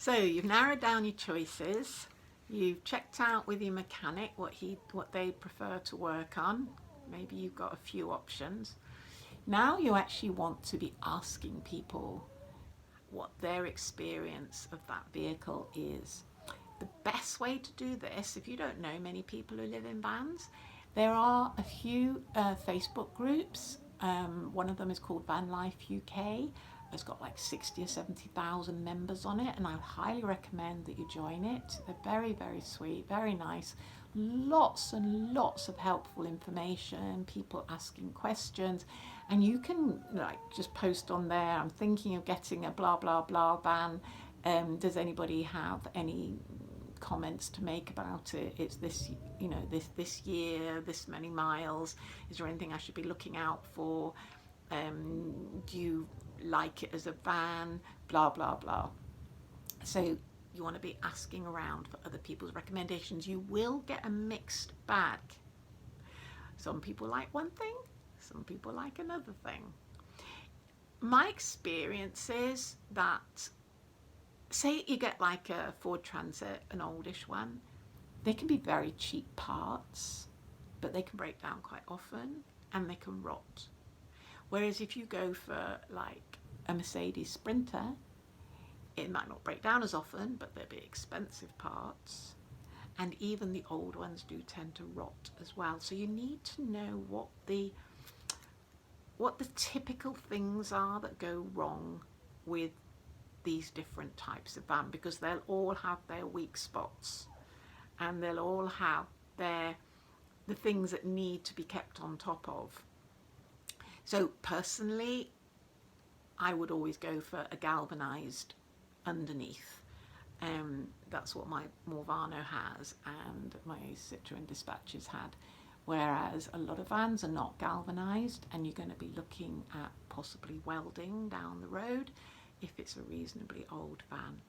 So you've narrowed down your choices. You've checked out with your mechanic what they prefer to work on. Maybe you've got a few options. Now you actually want to be asking people what their experience of that vehicle is. The best way to do this, if you don't know many people who live in vans, there are a few Facebook groups. One of them is called Van Life UK. It's got like 60 or 70,000 members on it, and I would highly recommend that you join it. They're very, very sweet, very nice. Lots and lots of helpful information, people asking questions, and you can like just post on there, I'm thinking of getting a blah blah blah van. Does anybody have any comments to make about it? It's this, this year, this many miles. Is there anything I should be looking out for? Do you like it as a van? Blah blah blah. So you want to be asking around for other people's recommendations. You will get a mixed bag. Some people like one thing, some people like another thing. My experience is that, say you get like a Ford Transit, an oldish one, they can be very cheap parts, but they can break down quite often and they can rot. Whereas if you go for like a Mercedes Sprinter, it might not break down as often, but they'll be expensive parts. And even the old ones do tend to rot as well. So you need to know what the typical things are that go wrong with these different types of van, because they'll all have their weak spots and they'll all have the things that need to be kept on top of. So personally, I would always go for a galvanized underneath. That's what my Morvano has and my Citroen Dispatches had. Whereas a lot of vans are not galvanized, and you're going to be looking at possibly welding down the road if it's a reasonably old van.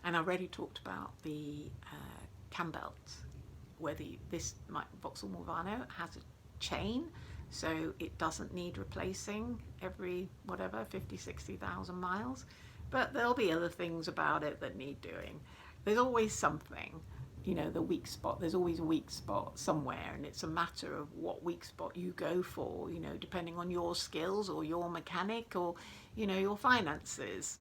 And I already talked about the cam belt, where my Vauxhall Morvano has a chain, so it doesn't need replacing every 50,000-60,000 miles, but there'll be other things about it that need doing. There's always something, the weak spot. There's always a weak spot somewhere, and it's a matter of what weak spot you go for, depending on your skills or your mechanic or your finances.